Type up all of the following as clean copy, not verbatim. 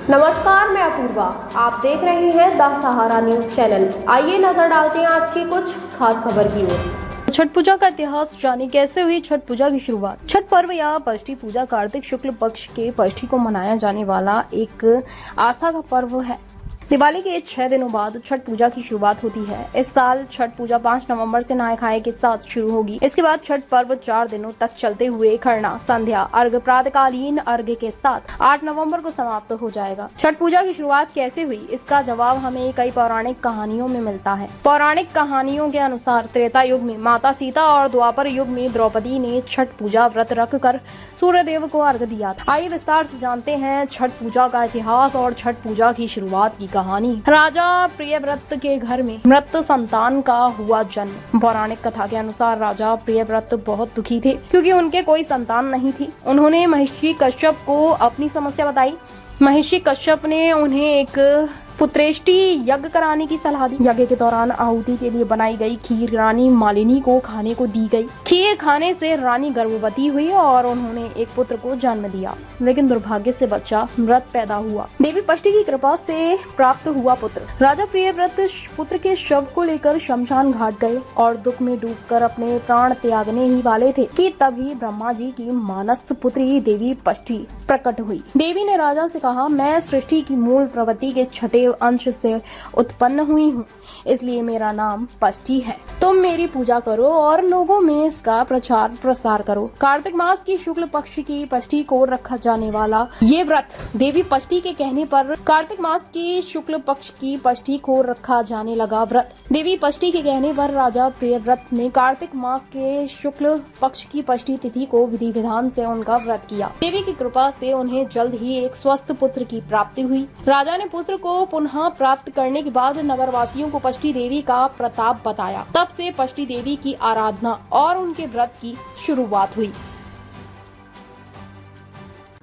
नमस्कार, मैं अपूर्वा। आप देख रहे हैं द सहारा न्यूज चैनल। आइए नजर डालते हैं आज की कुछ खास खबर की ओर। छठ पूजा का इतिहास जाने कैसे हुई छठ पूजा की शुरुआत। छठ पर्व या षष्ठी पूजा कार्तिक शुक्ल पक्ष के षष्ठी को मनाया जाने वाला एक आस्था का पर्व है। दिवाली के 6 दिनों बाद छठ पूजा की शुरुआत होती है। इस साल छठ पूजा 5 नवंबर से नहाय खाए के साथ शुरू होगी। इसके बाद छठ पर्व 4 दिनों तक चलते हुए खरना, संध्या, अर्घ, प्रातःकालीन अर्घ के साथ 8 नवंबर को समाप्त हो जाएगा। छठ पूजा की शुरुआत कैसे हुई, इसका जवाब हमें कई पौराणिक कहानियों में मिलता है। पौराणिक कहानियों के अनुसार त्रेता युग में माता सीता और द्वापर युग में द्रौपदी ने छठ पूजा व्रत रख कर सूर्य देव को अर्घ दिया था। आइए विस्तार से जानते हैं छठ पूजा का इतिहास और छठ पूजा की शुरुआत की कहानी। राजा प्रियव्रत के घर में मृत संतान का हुआ जन्म। पौराणिक कथा के अनुसार राजा प्रियव्रत बहुत दुखी थे क्योंकि उनके कोई संतान नहीं थी। उन्होंने महर्षि कश्यप को अपनी समस्या बताई। महर्षि कश्यप ने उन्हें एक पुत्रेष्टि यज्ञ कराने की सलाह दी। यज्ञ के दौरान आहुति के लिए बनाई गई खीर रानी मालिनी को खाने को दी गई। खीर खाने से रानी गर्भवती हुई और उन्होंने एक पुत्र को जन्म दिया, लेकिन दुर्भाग्य से बच्चा मृत पैदा हुआ। देवी षष्ठी की कृपा से प्राप्त हुआ पुत्र। राजा प्रियव्रत पुत्र के शव को लेकर शमशान घाट गए और दुख में डूबकर अपने प्राण त्यागने ही वाले थे कि तभी ब्रह्मा जी की मानस पुत्री देवी षष्ठी प्रकट हुई। देवी ने राजा से कहा, मैं सृष्टि की मूल प्रवृत्ति के छठे अंश से उत्पन्न हुई हूँ, इसलिए मेरा नाम षष्ठी है। तुम मेरी पूजा करो और लोगों में इसका प्रचार प्रसार करो। कार्तिक मास की शुक्ल पक्ष की षष्ठी को रखा जाने वाला ये व्रत देवी षष्ठी के कहने पर कार्तिक मास की शुक्ल पक्ष की षष्ठी को रखा जाने लगा व्रत। देवी षष्ठी के कहने पर राजा प्रियव्रत ने कार्तिक मास के शुक्ल पक्ष की षष्ठी तिथि को विधि विधान से उनका व्रत किया। देवी की कृपा से उन्हें जल्द ही एक स्वस्थ पुत्र की प्राप्ति हुई। राजा ने पुत्र को पुनः प्राप्त करने के बाद नगरवासियों को षष्ठी देवी का प्रताप बताया। तब से षष्ठी देवी की आराधना और उनके व्रत की शुरुआत हुई।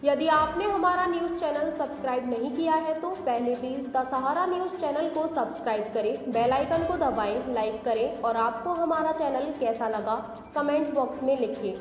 यदि आपने हमारा न्यूज चैनल सब्सक्राइब नहीं किया है तो पहले please the Sahara news channel को सब्सक्राइब करें, बेल आइकन को दबाएं, लाइक करें और आपको हमारा चैनल कैसा लगा कमेंट बॉक्स में लिखिए।